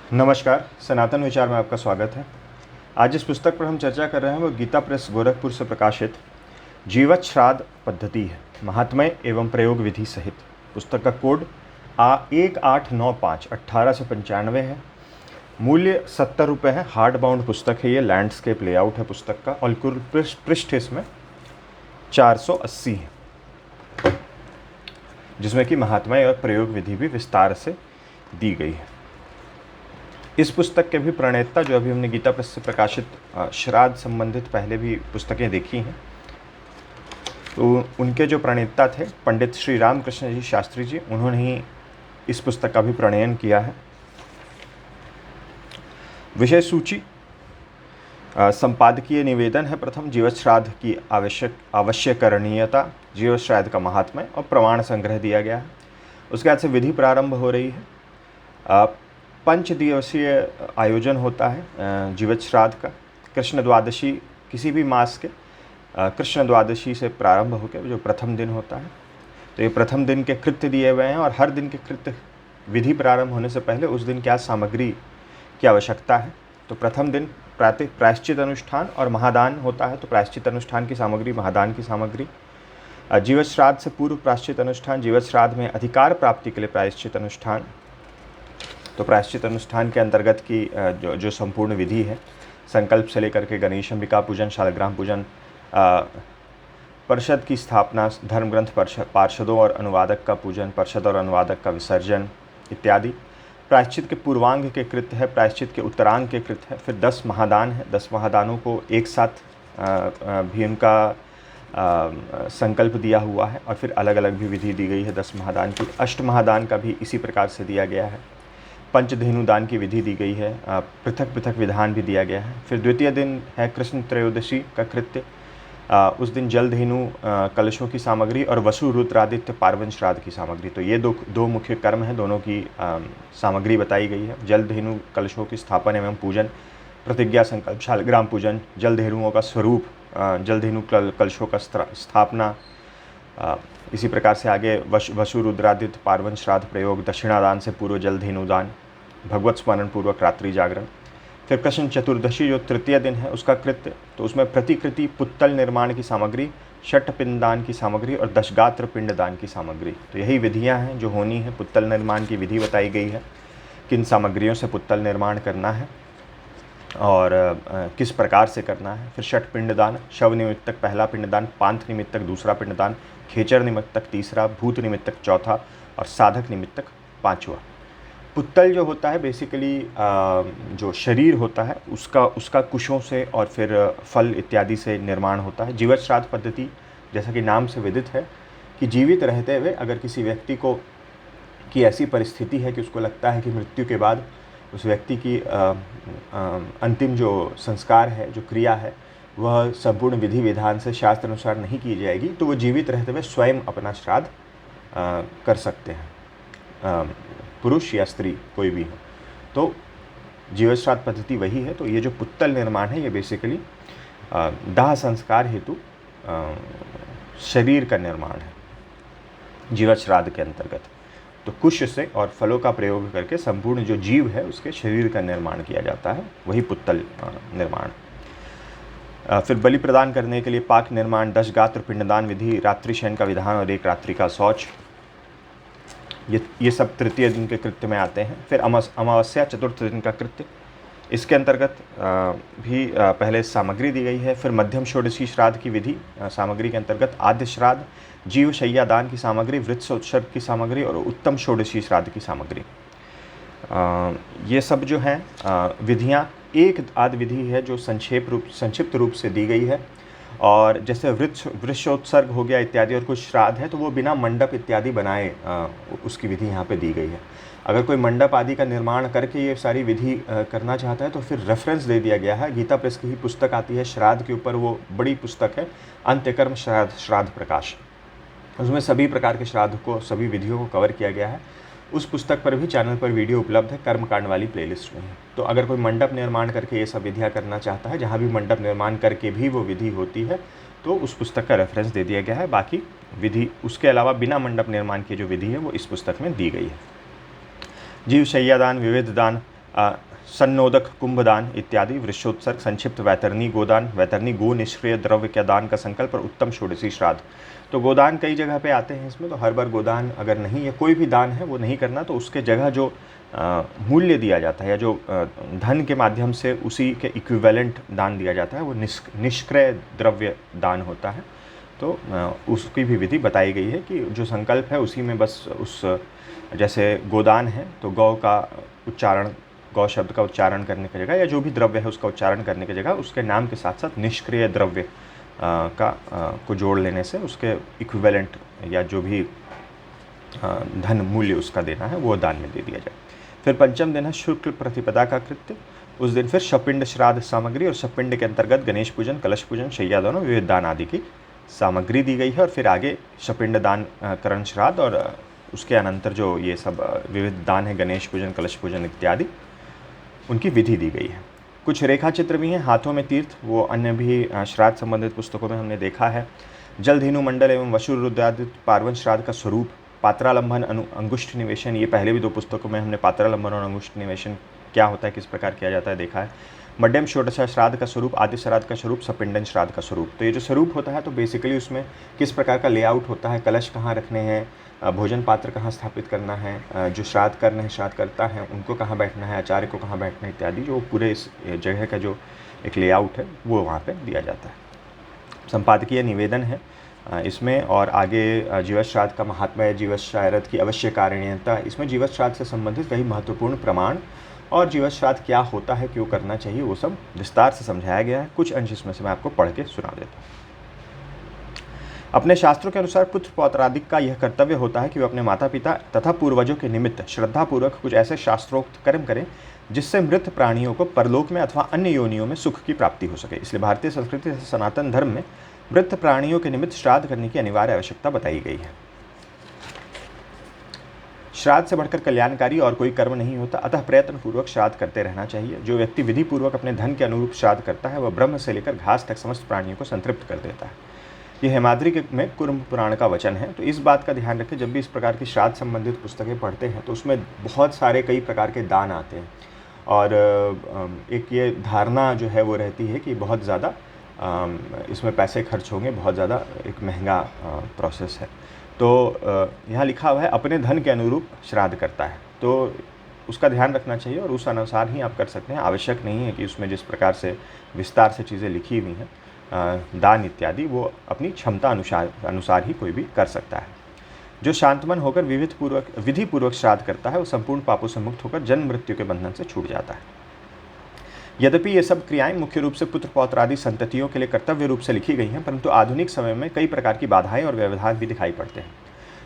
नमस्कार, सनातन विचार में आपका स्वागत है। आज जिस पुस्तक पर हम चर्चा कर रहे हैं वो गीता प्रेस गोरखपुर से प्रकाशित जीवत श्राद्ध पद्धति है, महात्म्य एवं प्रयोग विधि सहित। पुस्तक का कोड A1895 है। मूल्य 70 रुपये है। हार्ड बाउंड पुस्तक है ये, लैंडस्केप लेआउट है पुस्तक का, और कुल पृष्ठ इसमें 480 है, जिसमें कि महात्म्य और प्रयोग विधि भी विस्तार से दी गई है। इस पुस्तक के भी प्रणेता, जो अभी हमने गीता प्रेस से प्रकाशित श्राद्ध संबंधित पहले भी पुस्तकें देखी हैं, तो उनके जो प्रणेता थे पंडित श्री रामकृष्ण जी शास्त्री जी, उन्होंने ही इस पुस्तक का भी प्रणयन किया है। विषय सूची, संपादकीय निवेदन है। प्रथम, जीवत श्राद्ध की आवश्यकरणीयता, जीवत श्राद्ध का महात्म्य और प्रमाण संग्रह दिया गया है। उसके बाद से विधि प्रारंभ हो रही है। 5 दिवसीय आयोजन होता है जीवत श्राद्ध का। कृष्ण द्वादशी, किसी भी मास के कृष्ण द्वादशी से प्रारंभ होकर जो प्रथम दिन होता है, तो ये प्रथम दिन के कृत्य दिए हुए हैं, और हर दिन के कृत्य विधि प्रारंभ होने से पहले उस दिन क्या सामग्री की आवश्यकता है। तो प्रथम दिन प्रातः प्रायश्चित अनुष्ठान और महादान होता है, तो प्रायश्चित अनुष्ठान की सामग्री, महादान की सामग्री। जीवत श्राद्ध से पूर्व प्रायश्चित अनुष्ठान, जीवत श्राद्ध में अधिकार प्राप्ति के लिए प्रायश्चित अनुष्ठान। तो प्रायश्चित अनुष्ठान के अंतर्गत की जो संपूर्ण विधि है, संकल्प से लेकर के गणेश अंबिका पूजन, शालग्राम पूजन, परिषद की स्थापना, धर्म ग्रंथ पार्षदों और अनुवादक का पूजन, परिषद और अनुवादक का विसर्जन इत्यादि। प्रायश्चित के पूर्वांग के कृत्य है, प्रायश्चित के उत्तरांग के कृत्य है। फिर 10 महादान है। 10 महादानों को एक साथ भी उनका संकल्प दिया हुआ है, और फिर अलग अलग भी विधि दी गई है 10 महादान की। अष्ट महादान का भी इसी प्रकार से दिया गया है। पंचधेनुदान की विधि दी गई है, पृथक पृथक विधान भी दिया गया है। फिर द्वितीय दिन है कृष्ण त्रयोदशी का कृत्य। उस दिन जल धेनु कलशों की सामग्री और वसु रुद्रादित्य पार्वन श्राद्ध की सामग्री। तो ये दो मुख्य कर्म हैं, दोनों की सामग्री बताई गई है। जल धेनु कलशों की स्थापना एवं पूजन, प्रतिज्ञा संकल्प, शालग्राम पूजन, जल धेनुओं का स्वरूप, जल धेनु कलशों का स्थापना। इसी प्रकार से आगे वसु रुद्रादित्य पार्वन श्राद्ध प्रयोग, दक्षिणादान से पूर्व जल धेनुदान, भगवत स्मरण पूर्वक रात्रि जागरण। फिर कृष्ण चतुर्दशी जो तृतीय दिन है उसका कृत्य, तो उसमें प्रतिकृति पुत्तल निर्माण की सामग्री, षट पिंडदान की सामग्री और दशगात्र पिंडदान की सामग्री। तो यही विधियां हैं जो होनी है। पुत्तल निर्माण की विधि बताई गई है, किन सामग्रियों से पुत्तल निर्माण करना है और किस प्रकार से करना है। फिर षट पिंडदान, शव निमित्तक पहला पिंडदान, पांथ निमित्तक दूसरा पिंडदान, खेचर निमित्तक तीसरा, भूत निमित्तक चौथा और साधक निमित्तक पांचवा। पुत्तल जो होता है बेसिकली जो शरीर होता है उसका कुशों से और फिर फल इत्यादि से निर्माण होता है। जीवत श्राद्ध पद्धति जैसा कि नाम से विदित है कि जीवित रहते हुए अगर किसी व्यक्ति को की ऐसी परिस्थिति है कि उसको लगता है कि मृत्यु के बाद उस व्यक्ति की अंतिम जो संस्कार है, जो क्रिया है, वह संपूर्ण विधि विधान से शास्त्र अनुसार नहीं की जाएगी, तो वो जीवित रहते हुए स्वयं अपना श्राद्ध कर सकते हैं, पुरुष या स्त्री कोई भी हो। तो जीवत श्राद्ध पद्धति वही है। तो ये जो पुत्तल निर्माण है ये बेसिकली दाह संस्कार हेतु शरीर का निर्माण है जीवत श्राद्ध के अंतर्गत। तो कुश से और फलों का प्रयोग करके संपूर्ण जो जीव है उसके शरीर का निर्माण किया जाता है, वही पुत्तल निर्माण। फिर बलि प्रदान करने के लिए पाक निर्माण, 10 गात्र पिंडदान विधि, रात्रि शयन का विधान और 1 रात्रि का शौच, ये सब तृतीय दिन के कृत्य में आते हैं। फिर अमावस्या चतुर्थ दिन का कृत्य, इसके अंतर्गत भी पहले सामग्री दी गई है। फिर मध्यम षोडशी श्राद्ध की विधि, सामग्री के अंतर्गत आद्य श्राद्ध, जीव शय्या दान की सामग्री, वृत्स उत्सर्ग की सामग्री और उत्तम षोडशी श्राद्ध की सामग्री। ये सब जो हैं विधियाँ, एक आदि विधि है जो संक्षिप्त रूप से दी गई है। और जैसे वृक्षोत्सर्ग हो गया इत्यादि और कुछ श्राद्ध है तो वो बिना मंडप इत्यादि बनाए उसकी विधि यहाँ पे दी गई है। अगर कोई मंडप आदि का निर्माण करके ये सारी विधि करना चाहता है तो फिर रेफरेंस दे दिया गया है। गीता प्रेस की ही पुस्तक आती है श्राद्ध के ऊपर, वो बड़ी पुस्तक है अंत्यकर्म श्राद्ध प्रकाश। उसमें सभी प्रकार के श्राद्ध को, सभी विधियों को कवर किया गया है। उस पुस्तक पर भी चैनल पर वीडियो उपलब्ध है, कर्मकांड वाली प्लेलिस्ट में है। तो अगर कोई मंडप निर्माण करके ये सब विधियाँ करना चाहता है, जहाँ भी मंडप निर्माण करके भी वो विधि होती है, तो उस पुस्तक का रेफरेंस दे दिया गया है। बाकी विधि उसके अलावा बिना मंडप निर्माण की जो विधि है वो इस पुस्तक में दी गई है। जीव शय्यादान, विविध दान, सन्नोदक कुंभदान इत्यादि, वृक्षोत्सर्ग, संक्षिप्त वैतरणी गोदान, वैतरणी गो निष्क्रिय द्रव्य का दान का संकल्प और उत्तम षोडशी श्राद्ध। तो गोदान कई जगह पे आते हैं इसमें, तो हर बार गोदान अगर नहीं है, कोई भी दान है वो नहीं करना, तो उसके जगह जो मूल्य दिया जाता है या जो धन के माध्यम से उसी के इक्विवेलेंट दान दिया जाता है वो निष्क्रिय द्रव्य दान होता है। तो उसकी भी विधि बताई गई है कि जो संकल्प है उसी में बस उस, जैसे गोदान है तो गौ का उच्चारण, गौ शब्द का उच्चारण करने की जगह या जो भी द्रव्य है उसका उच्चारण करने की जगह उसके नाम के साथ साथ निष्क्रिय द्रव्य को जोड़ लेने से उसके इक्विवेलेंट या जो भी धन मूल्य उसका देना है वो दान में दे दिया जाए। फिर पंचम दिन है शुक्ल प्रतिपदा का कृत्य। उस दिन फिर शपिंड श्राद्ध सामग्री और शपिंड के अंतर्गत गणेश पूजन, कलश पूजन, शैया दान, विविध दान आदि की सामग्री दी गई है। और फिर आगे शपिंड दान, करण श्राद्ध और उसके अनंतर जो ये सब विविध दान है, गणेश पूजन, कलश पूजन इत्यादि, उनकी विधि दी गई है। कुछ रेखा चित्र भी हैं, हाथों में तीर्थ, वो अन्य भी श्राद्ध संबंधित पुस्तकों में हमने देखा है। जलधेनु मंडल एवं वशुर रुद्रादित पार्वन श्राद्ध का स्वरूप, पात्रालंबन, अंगुष्ठ निवेशन, ये पहले भी 2 पुस्तकों में हमने पात्रालंबन और अंगुष्ठ निवेशन क्या होता है, किस प्रकार किया जाता है देखा है। मध्यम षोडशा श्राद्ध का स्वरूप, आदि श्राद्ध का स्वरूप, सपिंडन श्राद्ध का स्वरूप। तो ये जो स्वरूप होता है तो बेसिकली उसमें किस प्रकार का लेआउट होता है, कलश कहाँ रखने हैं, भोजन पात्र कहाँ स्थापित करना है, जो श्राद्ध करना है, श्राद्ध करता है उनको कहाँ बैठना है, आचार्य को कहाँ बैठना है इत्यादि, जो पूरे इस जगह का जो एक लेआउट है वो वहाँ पे दिया जाता है। संपादकीय निवेदन है इसमें, और आगे जीवत श्राद्ध का महात्म्य, जीवत श्राद्ध की अवश्य कारणीयता, इसमें जीवत श्राद्ध से संबंधित कई महत्वपूर्ण प्रमाण और जीवत श्राद्ध क्या होता है, क्यों करना चाहिए, वो सब विस्तार से समझाया गया है। कुछ अंश इसमें से मैं आपको पढ़ के सुना देता हूँ। अपने शास्त्रों के अनुसार पुत्र पौत्रादिक का यह कर्तव्य होता है कि वे अपने माता पिता तथा पूर्वजों के निमित्त श्रद्धापूर्वक कुछ ऐसे शास्त्रोक्त कर्म करें जिससे मृत प्राणियों को परलोक में अथवा अन्य योनियों में सुख की प्राप्ति हो सके। इसलिए भारतीय संस्कृति तथा सनातन धर्म में मृत प्राणियों के निमित्त श्राद्ध करने की अनिवार्य आवश्यकता बताई गई है। श्राद्ध से बढ़कर कल्याणकारी और कोई कर्म नहीं होता, अतः प्रयत्न पूर्वक श्राद्ध करते रहना चाहिए। जो व्यक्ति विधि पूर्वक अपने धन के अनुरूप श्राद्ध करता है वह ब्रह्म से लेकर घास तक समस्त प्राणियों को संतृप्त कर देता है। यह हेमाद्रि में कुर्म पुराण का वचन है। तो इस बात का ध्यान रखें, जब भी इस प्रकार की श्राद्ध संबंधित पुस्तकें पढ़ते हैं तो उसमें बहुत सारे कई प्रकार के दान आते हैं, और एक ये धारणा जो है वो रहती है कि बहुत ज़्यादा इसमें पैसे खर्च होंगे, बहुत ज़्यादा एक महंगा प्रोसेस है। तो यहाँ लिखा हुआ है अपने धन के अनुरूप श्राद्ध करता है, तो उसका ध्यान रखना चाहिए और उस अनुसार ही आप कर सकते हैं। आवश्यक नहीं है कि उसमें जिस प्रकार से विस्तार से चीज़ें लिखी हुई हैं दान इत्यादि, वो अपनी क्षमता अनुसार ही कोई भी कर सकता है। जो शांतमन होकर विधि पूर्वक श्राद्ध करता है वो संपूर्ण पापों से मुक्त होकर जन्म मृत्यु के बंधन से छूट जाता है। यद्यपि ये सब क्रियाएं मुख्य रूप से पुत्र पौत्र आदि संततियों के लिए कर्तव्य रूप से लिखी गई हैं, परंतु आधुनिक समय में कई प्रकार की बाधाएं और व्यवधान भी दिखाई पड़ते हैं।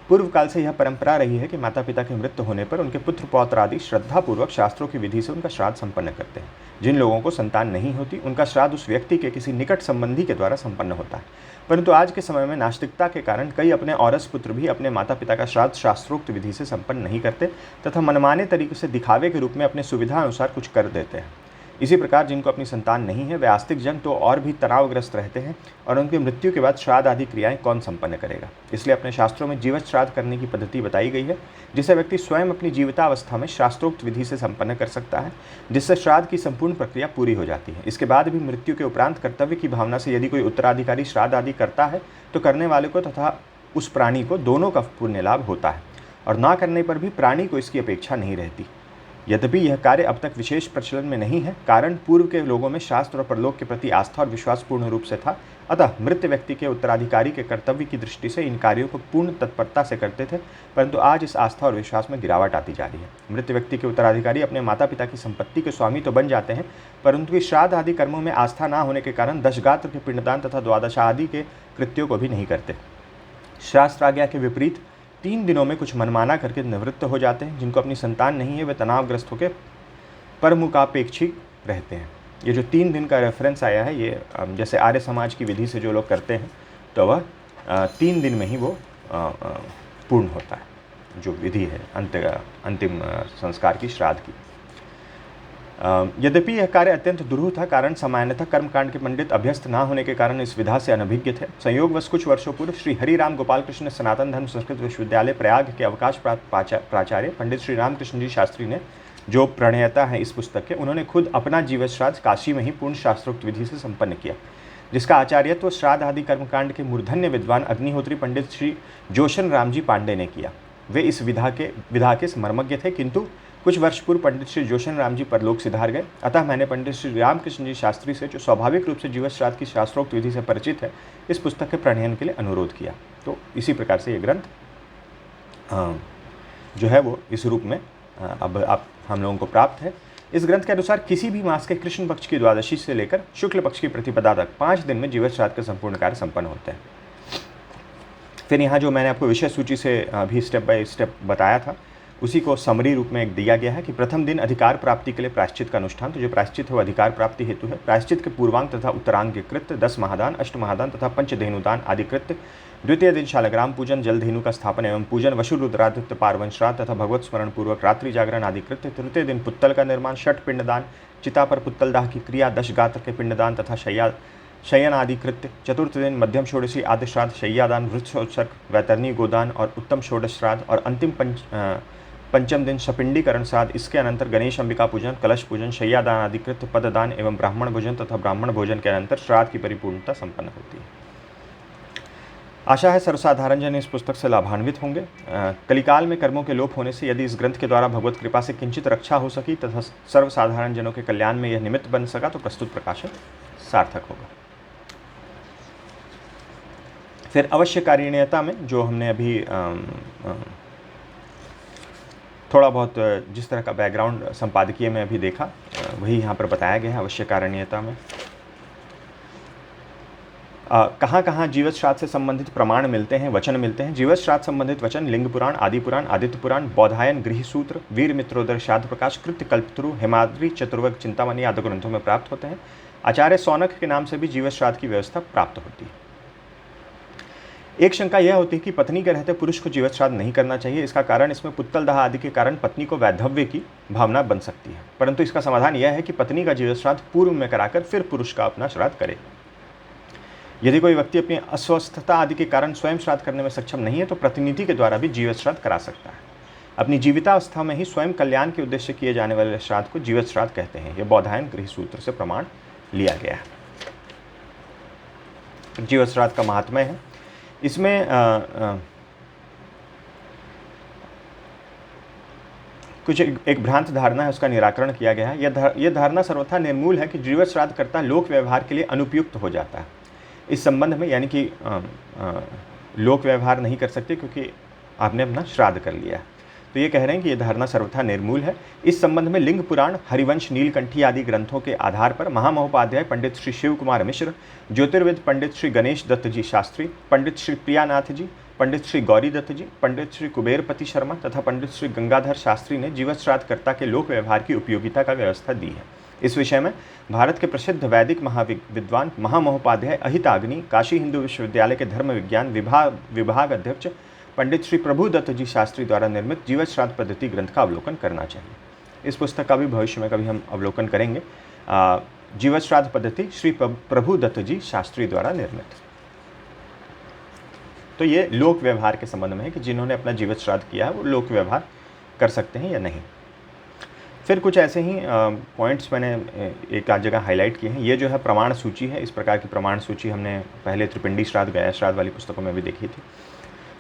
पूर्व काल से यह परंपरा रही है कि माता पिता की मृत्यु होने पर उनके पुत्र पौत्र आदि श्रद्धापूर्वक शास्त्रों की विधि से उनका श्राद्ध संपन्न करते हैं। जिन लोगों को संतान नहीं होती उनका श्राद्ध उस व्यक्ति के किसी निकट संबंधी के द्वारा संपन्न होता है। परंतु आज के समय में नास्तिकता के कारण कई अपने औरस पुत्र भी अपने माता पिता का श्राद्ध शास्त्रोक्त विधि से संपन्न नहीं करते तथा मनमाने तरीके से दिखावे के रूप में अपने सुविधा अनुसार कुछ कर देते हैं। इसी प्रकार जिनको अपनी संतान नहीं है वे आस्तिक जन तो और भी तनावग्रस्त रहते हैं, और उनकी मृत्यु के बाद श्राद्ध आदि क्रियाएं कौन संपन्न करेगा। इसलिए अपने शास्त्रों में जीवित श्राद्ध करने की पद्धति बताई गई है, जिसे व्यक्ति स्वयं अपनी जीवितावस्था में शास्त्रोक्त विधि से संपन्न कर सकता है, जिससे श्राद्ध की संपूर्ण प्रक्रिया पूरी हो जाती है। इसके बाद भी मृत्यु के उपरांत कर्तव्य की भावना से यदि कोई उत्तराधिकारी श्राद्ध आदि करता है तो करने वाले को तथा उस प्राणी को दोनों का पुण्य लाभ होता है, और ना करने पर भी प्राणी को इसकी अपेक्षा नहीं रहती। यद्यपि यह कार्य अब तक विशेष प्रचलन में नहीं है, कारण पूर्व के लोगों में शास्त्र और परलोक के प्रति आस्था और विश्वास पूर्ण रूप से था, अतः मृत व्यक्ति के उत्तराधिकारी के कर्तव्य की दृष्टि से इन कार्यों को पूर्ण तत्परता से करते थे। परंतु आज इस आस्था और विश्वास में गिरावट आती जा रही है। मृत व्यक्ति के उत्तराधिकारी अपने माता पिता की संपत्ति के स्वामी तो बन जाते हैं, परंतु इस श्राद्ध आदि कर्मों में आस्था न होने के कारण दशगात्र के पिंडदान तथा द्वादश आदि के कृत्यों को भी नहीं करते। शास्त्र आज्ञा के विपरीत 3 दिनों में कुछ मनमाना करके निवृत्त हो जाते हैं। जिनको अपनी संतान नहीं है वे तनावग्रस्त होकर परमुखापेक्षी रहते हैं। ये जो 3 दिन का रेफरेंस आया है, ये जैसे आर्य समाज की विधि से जो लोग करते हैं तो वह 3 दिन में ही वो पूर्ण होता है, जो विधि है अंतिम संस्कार की, श्राद्ध की। यद्यपि यह कार्य अत्यंत दुरूह था, कारण सामान्यतः कर्मकांड के पंडित अभ्यस्त न होने के कारण इस विधा से अनभिज्ञ थे। संयोगवश कुछ वर्षों पूर्व श्री हरिराम गोपाल कृष्ण सनातन धर्म संस्कृत विश्वविद्यालय प्रयाग के अवकाश प्राप्त प्राचार्य पंडित श्री रामकृष्ण जी शास्त्री ने जो प्रणेता हैं इस पुस्तक के, उन्होंने खुद अपना जीवन श्राद्ध काशी में ही पूर्ण शास्त्रोक्त विधि से संपन्न किया, जिसका आचार्यत्व श्राद्ध आदि कर्मकांड के मूर्धन्य विद्वान अग्निहोत्री पंडित श्री जोशन रामजी पांडे ने किया। वे इस विधा के मर्मज्ञ थे, किंतु कुछ वर्ष पूर्व पंडित श्री जोशन राम जी परलोक सिधार गए। अतः मैंने पंडित श्री रामकृष्ण जी शास्त्री से, जो स्वाभाविक रूप से जीवन श्राद्ध की शास्त्रोक्त विधि से परिचित है, इस पुस्तक के प्रणयन के लिए अनुरोध किया। तो इसी प्रकार से ये ग्रंथ जो है वो इस रूप में अब आप हम लोगों को प्राप्त है। इस ग्रंथ के अनुसार किसी भी मास के कृष्ण पक्ष की द्वादशी से लेकर शुक्ल पक्ष की प्रतिपदा तक 5 दिन में जीवन श्राद्ध के संपूर्ण कार्य संपन्न होते हैं। फिर यहाँ जो मैंने आपको विषय सूची से अभी स्टेप बाय स्टेप बताया था, उसी को समरी रूप में एक दिया गया है कि प्रथम दिन अधिकार प्राप्ति के लिए प्रायश्चित का अनुष्ठान। तो जो प्रायश्चित है वो अधिकार प्राप्ति हेतु है। प्रायश्चित के पूर्वांग तथा उत्तरांग के कृत्य 10 महादान, 8 महादान तथा पंचधेनुदान आदि कृत्य। द्वितीय दिन शालग्राम पूजन, जलधेनु का स्थापन एवं पूजन, वशु रुद्रादित्य पार्वन श्राद्ध तथा भगवत स्मरण पूर्वक रात्रि जागरण आदि कृत्य। तृतीय दिन पुत्तल का निर्माण, 6 पिंडदान, चिता पर पुत्तल दाह की क्रिया, 10 गात्र के पिंडदान तथा शयन आदि कृत्य। चतुर्थ दिन मध्यम षोडशी आदि श्राद्ध, शय्यादान, वृक्षोत्सर्ग, वैतरणी गोदान और उत्तम षोडश श्राद्ध। और अंतिम पंचम दिन सपिंडीकरण श्राद्ध। इसके अनंतर गणेश अंबिका पूजन, कलश पूजन, शय्यादान आदि कृत्य, पददान एवं ब्राह्मण भोजन तथा ब्राह्मण भोजन के अनंतर श्राद्ध की परिपूर्णता संपन्न होती है। आशा है सर्वसाधारण जन इस पुस्तक से लाभान्वित होंगे। कलिकाल में कर्मों के लोप होने से यदि इस ग्रंथ के द्वारा भगवत कृपा से किंचित रक्षा हो सकी तथा सर्वसाधारण जनों के कल्याण में यह निमित्त बन सका तो प्रस्तुत प्रकाशन सार्थक होगा। फिर अवश्यकारिणीयता में जो हमने अभी थोड़ा बहुत जिस तरह का बैकग्राउंड संपादकीय में अभी देखा, वही यहाँ पर बताया गया है। अवश्यकारिणीयता में कहाँ कहाँ जीवत श्राद्ध से संबंधित प्रमाण मिलते हैं, वचन मिलते हैं। जीवत श्राद्ध संबंधित वचन लिंग पुराण, आदि पुराण, आदित्य पुराण, बौधायन, गृह सूत्र, वीर मित्रोदर श्राद्ध प्रकाश, कृत्य कल्पतरु, हेमाद्रि, चतुर्वर्ग, चिंतामणि आदि ग्रंथों में प्राप्त होते हैं। आचार्य सौनक के नाम से भी जीवत श्राद्ध की व्यवस्था प्राप्त होती है। एक शंका यह होती है कि पत्नी के रहते पुरुष को जीवत श्राद्ध नहीं करना चाहिए। इसका कारण इसमें पुत्तल दाह आदि के कारण पत्नी को वैधव्य की भावना बन सकती है, परंतु इसका समाधान यह है कि पत्नी का जीवत श्राद्ध पूर्व में कराकर फिर पुरुष का अपना श्राद्ध करे। यदि कोई व्यक्ति अपनी अस्वस्थता आदि के कारण स्वयं श्राद्ध करने में सक्षम नहीं है तो प्रतिनिधि के द्वारा भी जीवत श्राद्ध करा सकता है। अपनी जीवितावस्था में ही स्वयं कल्याण के उद्देश्य किए जाने वाले श्राद्ध को जीवत श्राद्ध कहते हैं। यह बौधायन गृह सूत्र से प्रमाण लिया गया है। जीवत श्राद्ध का महात्म्य है। इसमें कुछ एक भ्रांत धारणा है, उसका निराकरण किया गया है। यह धारणा सर्वथा निर्मूल है कि जीवत श्राद्ध करता लोक व्यवहार के लिए अनुपयुक्त हो जाता है। इस संबंध में यानी कि लोक व्यवहार नहीं कर सकते क्योंकि आपने अपना श्राद्ध कर लिया है। तो ये कह रहे हैं कि यह धारणा सर्वथा निर्मूल है। इस संबंध में लिंग पुराण, हरिवंश, नीलकंठी आदि ग्रंथों के आधार पर महामहोपाध्याय पंडित श्री शिव कुमार मिश्र, ज्योतिर्विद पंडित श्री गणेश दत्त जी शास्त्री, पंडित श्री प्रियानाथ जी, पंडित श्री गौरी दत्त जी, पंडित श्री कुबेरपति शर्मा तथा पंडित श्री गंगाधर शास्त्री ने जीवत श्राद्धकर्ता के लोक व्यवहार की उपयोगिता का व्यवस्था दी है। इस विषय में भारत के प्रसिद्ध वैदिक महाविद्वान महामहोपाध्याय अहिताग्नि, काशी हिंदू विश्वविद्यालय के धर्म विज्ञान विभाग अध्यक्ष पंडित श्री प्रभु दत्त जी शास्त्री द्वारा निर्मित जीवत श्राद्ध पद्धति ग्रंथ का अवलोकन करना चाहिए। इस पुस्तक का भी भविष्य में कभी हम अवलोकन करेंगे। जीवत श्राद्ध पद्धति श्री प्रभु दत्त जी शास्त्री द्वारा निर्मित। तो ये लोक व्यवहार के संबंध में है कि जिन्होंने अपना जीवत श्राद्ध किया है वो लोक व्यवहार कर सकते हैं या नहीं। फिर कुछ ऐसे ही पॉइंट्स मैंने एक आध जगह हाईलाइट किए हैं। ये जो है प्रमाण सूची है। इस प्रकार की प्रमाण सूची हमने पहले त्रिपिंडी श्राद्ध, गया श्राद्ध वाली पुस्तकों में भी देखी थी।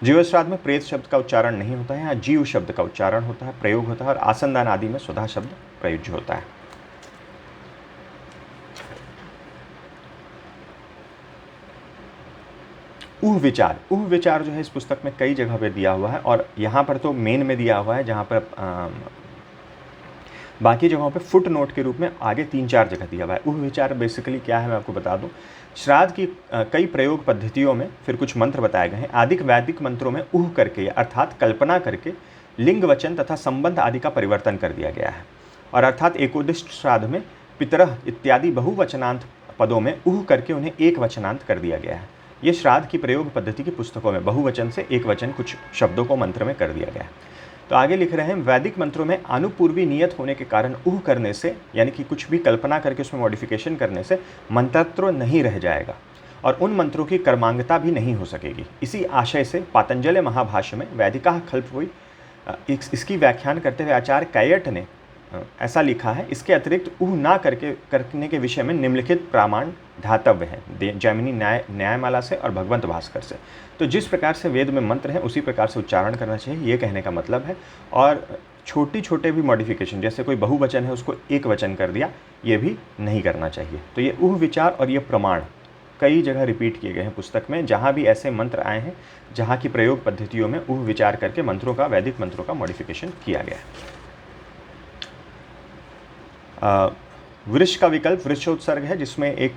जीवत श्राद्ध में प्रेत शब्द का उच्चारण नहीं होता है, यहाँ जीव शब्द का उच्चारण होता है, प्रयोग होता है, और आसनदान आदि में सुधा शब्द प्रयुज्य होता है। ऊह विचार जो है इस पुस्तक में कई जगह पे दिया हुआ है, और यहाँ पर तो मेन में दिया हुआ है, जहाँ पर बाकी जगहों पे फुट नोट के रूप में आगे 3-4 जगह दिया हुआ है। ऊह विचार बेसिकली क्या है मैं आपको बता दूं। श्राद्ध की कई प्रयोग पद्धतियों में फिर कुछ मंत्र बताए गए हैं। आदिक वैदिक मंत्रों में ऊह करके अर्थात कल्पना करके लिंग वचन तथा संबंध आदि का परिवर्तन कर दिया गया है, और अर्थात एकोदिष्ट श्राद्ध में पितरः इत्यादि बहुवचनांत पदों में ऊह करके उन्हें एक वचनांत कर दिया गया है। ये श्राद्ध की प्रयोग पद्धति की पुस्तकों में बहुवचन से एक वचन कुछ शब्दों को मंत्र में कर दिया गया है। तो आगे लिख रहे हैं, वैदिक मंत्रों में अनुपूर्वी नियत होने के कारण ऊह करने से, यानी कि कुछ भी कल्पना करके उसमें मॉडिफिकेशन करने से मंत्रत्व नहीं रह जाएगा और उन मंत्रों की कर्मांगता भी नहीं हो सकेगी। इसी आशय से पातंजलि महाभाष्य में वैदिका खल्पवुई इसकी व्याख्यान करते हुए आचार्य कैयट ने ऐसा लिखा है, इसके अतिरिक्त ऊह ना करने के विषय में निम्नलिखित प्रमाण धातव्य है जैमिनी न्यायमाला से और भगवंत भास्कर से। तो जिस प्रकार से वेद में मंत्र हैं उसी प्रकार से उच्चारण करना चाहिए, ये कहने का मतलब है। और छोटे भी मॉडिफिकेशन, जैसे कोई बहुवचन है उसको एक वचन कर दिया, ये भी नहीं करना चाहिए। तो ये ऊह विचार और ये प्रमाण कई जगह रिपीट किए गए हैं पुस्तक में, जहाँ भी ऐसे मंत्र आए हैं जहाँ की प्रयोग पद्धतियों में ऊह विचार करके मंत्रों का, वैदिक मंत्रों का मॉडिफिकेशन किया गया है। वृष का विकल्प वृक्षोत्सर्ग है, जिसमें एक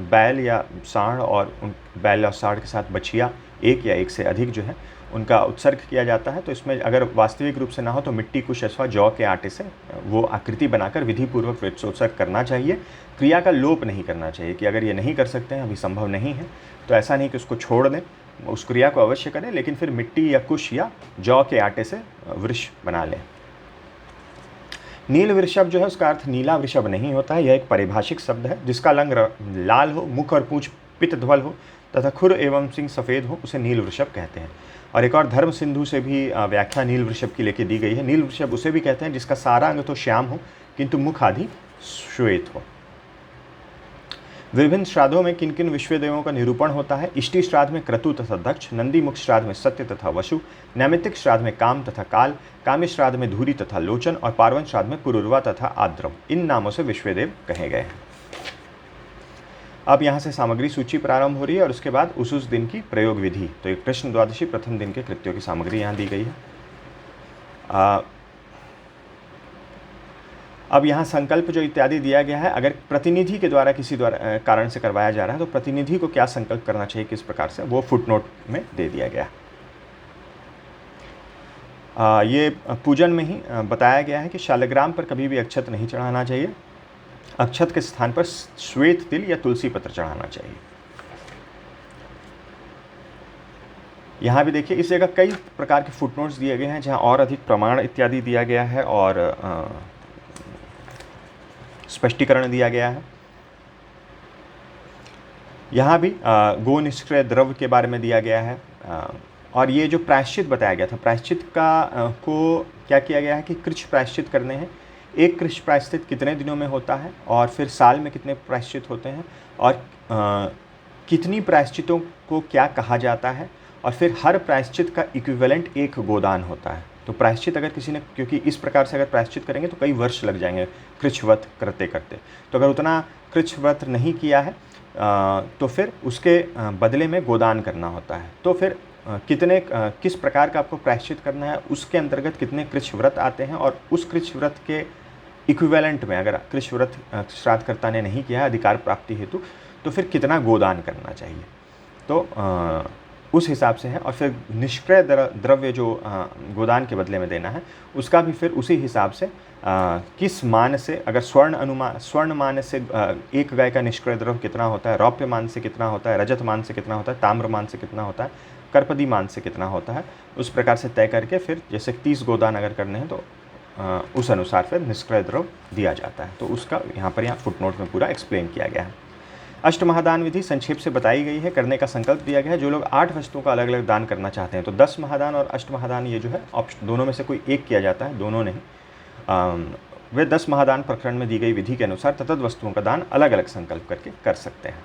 बैल या सांड और बैल और सांड के साथ बछिया एक या एक से अधिक जो है उनका उत्सर्ग किया जाता है। तो इसमें अगर वास्तविक रूप से ना हो तो मिट्टी, कुश अथवा जौ के आटे से वो आकृति बनाकर विधिपूर्वक वृक्षोत्सर्ग करना चाहिए। क्रिया का लोप नहीं करना चाहिए कि अगर ये नहीं कर सकते हैं, अभी संभव नहीं है, तो ऐसा नहीं कि उसको छोड़ दें, उस क्रिया को अवश्य करें, लेकिन फिर मिट्टी या कुश या जौ के आटे से वृक्ष बना लें। नील वृषभ जो है उसका अर्थ नीला वृषभ नहीं होता है, यह एक पारिभाषिक शब्द है। जिसका रंग लाल हो, मुख और पूंछ पित्त ध्वल हो तथा खुर एवं सिंह सफ़ेद हो, उसे नील वृषभ कहते हैं। और एक और धर्म सिंधु से भी व्याख्या नील वृषभ की लेके दी गई है। नील वृषभ उसे भी कहते हैं जिसका सारा अंग तो श्याम हो किंतु मुख आदि श्वेत हो। विभिन्न श्राद्धों में किन किन विश्व देवों का निरूपण होता है? इष्टि श्राद्ध में क्रतु तथा दक्ष, नंदी मुख श्राद्ध में सत्य तथा वसु, नैमित्तिक श्राद्ध में काम तथा काल, काम्य श्राद्ध में धूरी तथा लोचन और पार्वन श्राद्ध में पुरुरवा तथा आद्रम, इन नामों से विश्वदेव कहे गए हैं। अब यहाँ से सामग्री सूची प्रारंभ हो रही है और उसके बाद उस दिन की प्रयोग विधि। तो एक कृष्ण द्वादशी प्रथम दिन के कृत्यों की सामग्री यहाँ दी गई है। अब यहाँ संकल्प जो इत्यादि दिया गया है, अगर प्रतिनिधि के द्वारा किसी द्वारा कारण से करवाया जा रहा है तो प्रतिनिधि को क्या संकल्प करना चाहिए, किस प्रकार से, वो फुटनोट में दे दिया गया। ये पूजन में ही बताया गया है कि शालग्राम पर कभी भी अक्षत नहीं चढ़ाना चाहिए। अक्षत के स्थान पर श्वेत तिल या तुलसी पत्र चढ़ाना चाहिए। यहाँ भी देखिए इस जगह कई प्रकार के फुटनोट्स दिए गए हैं जहाँ और अधिक प्रमाण इत्यादि दिया गया है और स्पष्टीकरण दिया गया है। यहाँ भी गो निष्क्रिय द्रव्य के बारे में दिया गया है। और ये जो प्रायश्चित बताया गया था, प्रायश्चित का को क्या किया गया है कि कृच्छ प्रायश्चित करने हैं। एक कृच्छ प्रायश्चित कितने दिनों में होता है और फिर साल में कितने प्रायश्चित होते हैं और कितनी प्रायश्चितों को क्या कहा जाता है, और फिर हर प्रायश्चित का इक्विवेलेंट एक गोदान होता है। तो प्रायश्चित अगर किसी ने, क्योंकि इस प्रकार से अगर प्रायश्चित करेंगे तो कई वर्ष लग जाएंगे कृच्छव्रत करते करते, तो अगर उतना कृच्छव्रत नहीं किया है तो फिर उसके बदले में गोदान करना होता है। तो फिर किस प्रकार का आपको प्रायश्चित करना है, उसके अंतर्गत कितने कृच्छव्रत आते हैं, और उस कृच्छव्रत के इक्विवेलेंट में अगर कृच्छव्रत श्राद्धकर्ता ने नहीं किया है अधिकार प्राप्ति हेतु, तो फिर कितना गोदान करना चाहिए, तो उस हिसाब से है। और फिर निष्क्रिय द्रव्य जो गोदान के बदले में देना है उसका भी फिर उसी हिसाब से किस मान से, अगर स्वर्ण मान से एक गाय का निष्क्रिय द्रव्य कितना होता है, रौप्य मान से कितना होता है, रजत मान से कितना होता है, ताम्र मान से कितना होता है, कर्पदी मान से कितना होता है, उस प्रकार से तय करके फिर जैसे 30 गोदान अगर करने हैं तो उस अनुसार फिर निष्क्रिय द्रव्य दिया जाता है। तो उसका यहाँ फुटनोट में पूरा एक्सप्लेन किया गया है। अष्टमहादान विधि संक्षेप से बताई गई है, करने का संकल्प दिया गया है। जो लोग 8 वस्तुओं का अलग अलग दान करना चाहते हैं तो 10 महादान और अष्टमहादान ये जो है ऑप्शन दोनों में से कोई एक किया जाता है, दोनों नहीं। वे 10 महादान प्रकरण में दी गई विधि के अनुसार तत्त वस्तुओं का दान अलग अलग संकल्प करके कर सकते हैं।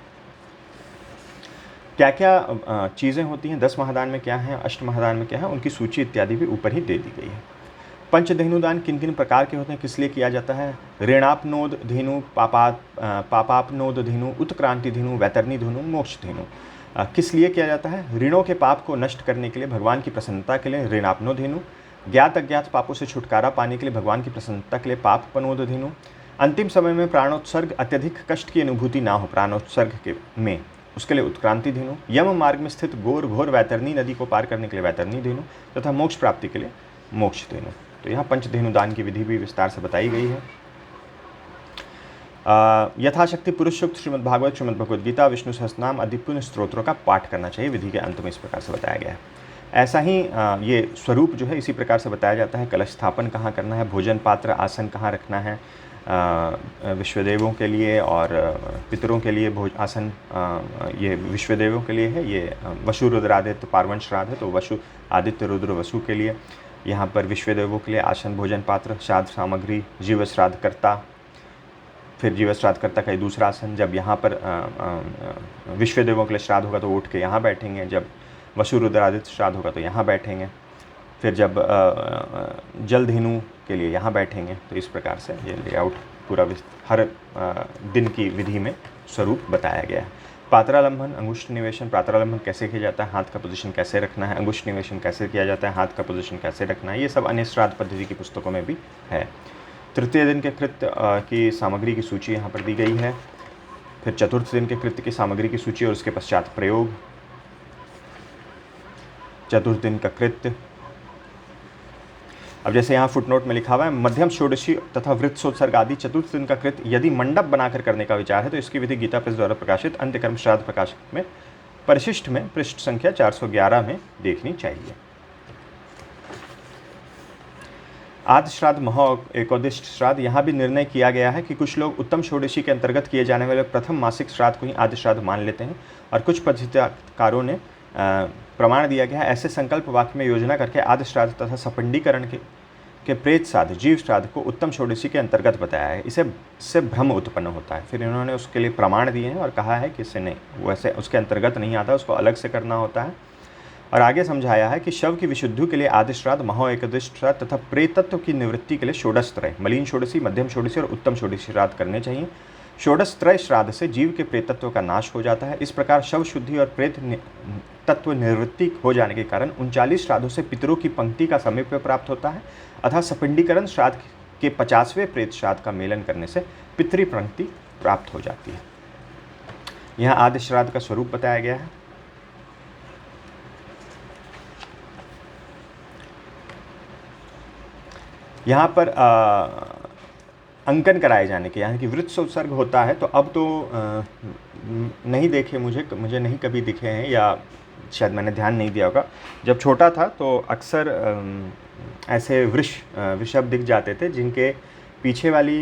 क्या क्या चीज़ें होती हैं 10 महादान में, क्या है अष्टमहादान में, क्या है, उनकी सूची इत्यादि भी ऊपर ही दे दी गई है। पंचधेनुदान किन किन प्रकार के होते हैं, किस लिए किया जाता है? ऋणापनोद धेनु, पापापनोद धेनु, उत्क्रांति धेनु, वैतरणी धेनु, मोक्ष धेनु। किस लिए किया जाता है? ऋणों के पाप को नष्ट करने के लिए, भगवान की प्रसन्नता के लिए ऋणापनो धेनु, ज्ञात अज्ञात पापों से छुटकारा पाने के लिए, भगवान की प्रसन्नता के लिए पापपनोद धेनु, अंतिम समय में प्राणोत्सर्ग अत्यधिक कष्ट की अनुभूति ना हो प्राणोत्सर्ग के में, उसके लिए उत्क्रांति धेनु, यम मार्ग में स्थित घोर वैतरणी नदी को पार करने के लिए वैतरणी धेनु, तथा मोक्ष प्राप्ति के लिए मोक्ष धेनु। तो यहाँ पंचधेनु दान की विधि भी विस्तार से बताई गई है। यथाशक्ति पुरुष सूक्त, श्रीमद् भागवत, श्रीमद् भगवद गीता, विष्णु सहस्रनाम आदि पुण्य स्त्रोत्रों का पाठ करना चाहिए। विधि के अंत में इस प्रकार से बताया गया है। ऐसा ही ये स्वरूप जो है इसी प्रकार से बताया जाता है। कलश स्थापन कहाँ करना है, भोजन पात्र आसन कहाँ रखना है, विश्वदेवों के लिए और पितरों के लिए भोज आसन, ये विश्वदेवों के लिए है। ये वसु रुद्र आदित्य पार्वन श्राद्ध है तो वसु आदित्य रुद्र वसु के लिए। यहाँ पर विश्वदेवों के लिए आसन, भोजन पात्र, श्राद्ध सामग्री, जीव श्राद्धकर्ता, फिर जीव श्राद्धकर्ता का दूसरा आसन। जब यहाँ पर विश्वदेवों के लिए श्राद्ध होगा तो उठ के यहाँ बैठेंगे, जब वसु रुद्रादित्य श्राद्ध होगा तो यहाँ बैठेंगे, फिर जब जलधेनु के लिए यहाँ बैठेंगे। तो इस प्रकार से ये लेआउट पूरा हर दिन की विधि में स्वरूप बताया गया है। पात्रालंबन, अंगुष्ठ निवेशन। पात्रालंबन कैसे किया जाता है, हाथ का पोजीशन कैसे रखना है, अंगुष्ठ निवेशन कैसे किया जाता है, हाथ का पोजीशन कैसे रखना है, ये सब अन्य श्राद्ध पद्धति की पुस्तकों में भी है। तृतीय दिन के कृत्य की सामग्री की सूची यहाँ पर दी गई है। फिर चतुर्थ दिन के कृत्य की सामग्री की सूची और उसके पश्चात प्रयोग। चतुर्थ दिन का कृत्य, अब जैसे यहाँ फुटनोट में लिखा हुआ है, मध्यम षोडशी तथा वृत्सोत्सर्ग आदि चतुर्थ दिन का कृत्य यदि मंडप बनाकर करने का विचार है तो इसकी विधि गीता प्रेस द्वारा प्रकाशित अंत्यकर्म श्राद्ध प्रकाशक में परिशिष्ट में पृष्ठ संख्या 411 में देखनी चाहिए। आदि श्राद्ध, महा एकोदिष्ट श्राद्ध। यहाँ भी निर्णय किया गया है कि कुछ लोग उत्तम षोडशी के अंतर्गत किए जाने वाले प्रथम मासिक श्राद्ध को ही आदि श्राद्ध मान लेते हैं और कुछ पद्धतिकारों ने प्रमाण दिया गया है ऐसे संकल्प वाक्य में योजना करके आदि श्राद्ध तथा सपिंडीकरण के प्रेत श्राद्ध, जीव श्राद्ध को उत्तम षोडशी के अंतर्गत बताया है। इससे भ्रम उत्पन्न होता है। फिर इन्होंने उसके लिए प्रमाण दिए हैं और कहा है कि इससे नहीं, वैसे उसके अंतर्गत नहीं आता, उसको अलग से करना होता है। और आगे समझाया है कि शव की विशुद्धि के लिए आदि श्राद्ध, महा एकादश श्राद्ध तथा प्रेतत्व की निवृत्ति के लिए षोडश त्रय, मलिन षोडशी, मध्यम षोडशी और उत्तम षोडशी श्राद्ध करने चाहिए। षोडश त्रय श्राद्ध से जीव के प्रेतत्व का नाश हो जाता है। इस प्रकार शव शुद्धि और प्रेत तत्व निवृत्ति हो जाने के कारण 39 श्राद्धों से पितरों की पंक्ति का समीप्य प्राप्त होता है। अतः सपिंडीकरण श्राद्ध के 50वें प्रेत श्राद्ध का मेलन करने से पितृ पंक्ति प्राप्त हो जाती है। यहाँ आदि श्राद्ध का स्वरूप बताया गया है। यहाँ पर अंकन कराए जाने के, यानी कि वृत्सोत्सर्ग होता है, तो अब तो नहीं देखे, मुझे नहीं कभी दिखे हैं, या शायद मैंने ध्यान नहीं दिया होगा। जब छोटा था तो अक्सर ऐसे वृषभ दिख जाते थे जिनके पीछे वाली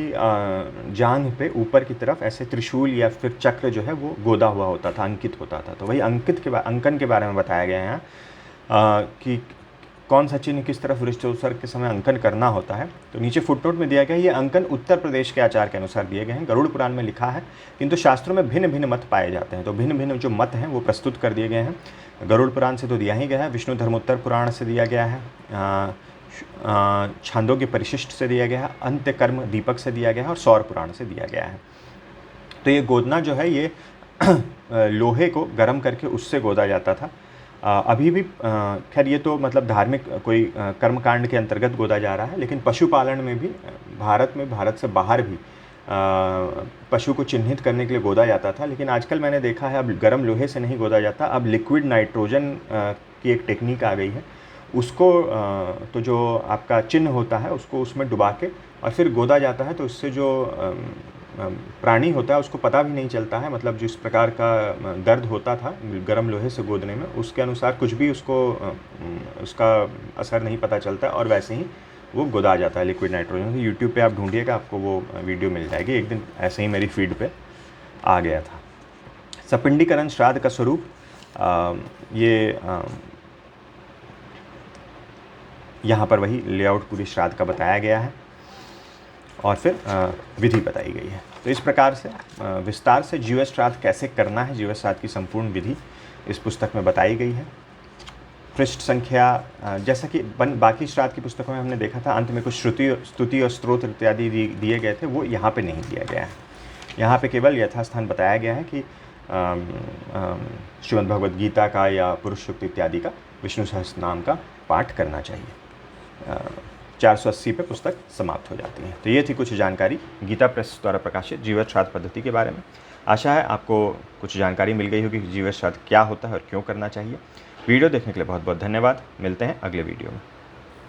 जांघ पे ऊपर की तरफ ऐसे त्रिशूल या फिर चक्र जो है वो गोदा हुआ होता था, अंकित होता था। तो वही अंकन के बारे में बताया गया है यहाँ कि कौन सा चिन्ह किस तरफ वृत्सोत्सर्ग के समय अंकन करना होता है। तो नीचे फुटनोट में दिया गया, ये अंकन उत्तर प्रदेश के आचार के अनुसार दिए गए हैं। गरुड़ पुराण में लिखा है, किंतु शास्त्रों में भिन्न भिन्न मत पाए जाते हैं। तो भिन्न भिन्न जो मत हैं वो प्रस्तुत कर दिए गए हैं। गरुड़ पुराण से तो दिया ही गया है, विष्णु धर्मोत्तर पुराण से दिया गया है, छांदोग्य परिशिष्ट से दिया गया है, अंत्यकर्म दीपक से दिया गया है और सौर पुराण से दिया गया है। तो ये गोदना जो है ये लोहे को गर्म करके उससे गोदा जाता था। अभी भी खैर ये तो मतलब धार्मिक कोई कर्मकांड के अंतर्गत गोदा जा रहा है, लेकिन पशुपालन में भी भारत से बाहर भी पशु को चिन्हित करने के लिए गोदा जाता था। लेकिन आजकल मैंने देखा है अब गर्म लोहे से नहीं गोदा जाता, अब लिक्विड नाइट्रोजन की एक टेक्निक आ गई है। उसको तो जो आपका चिन्ह होता है उसको उसमें डुबा के और फिर गोदा जाता है। तो इससे जो प्राणी होता है उसको पता भी नहीं चलता है, मतलब जिस प्रकार का दर्द होता था गर्म लोहे से गोदने में, उसके अनुसार कुछ भी उसका असर नहीं पता चलता और वैसे ही वो गोदा जाता है लिक्विड नाइट्रोजन। तो यूट्यूब पे आप ढूंढिएगा, आपको वो वीडियो मिल जाएगी। एक दिन ऐसे ही मेरी फीड पे आ गया था। सपिंडीकरण श्राद्ध का स्वरूप ये यहाँ पर वही लेआउट पूरी श्राद्ध का बताया गया है और फिर विधि बताई गई है। तो इस प्रकार से विस्तार से जीव श्राद्ध कैसे करना है, जीव श्राद्ध की संपूर्ण विधि इस पुस्तक में बताई गई है। पृष्ठ संख्या जैसा कि बाकी श्राद्ध की पुस्तकों में हमने देखा था, अंत में कुछ श्रुति, स्तुति और स्त्रोत्र इत्यादि दिए गए थे, वो यहाँ पे नहीं दिया गया है। यहाँ पे केवल यथास्थान बताया गया है कि श्रीमद् भगवद गीता का या पुरुष सूक्त इत्यादि का विष्णु सहस्त्र नाम का पाठ करना चाहिए। 480 पे पुस्तक समाप्त हो जाती है। तो ये थी कुछ जानकारी गीता प्रेस द्वारा प्रकाशित जीव श्राद्ध पद्धति के बारे में। आशा है आपको कुछ जानकारी मिल गई होगी कि जीव श्राद्ध क्या होता है और क्यों करना चाहिए। वीडियो देखने के लिए बहुत बहुत धन्यवाद। मिलते हैं अगले वीडियो में।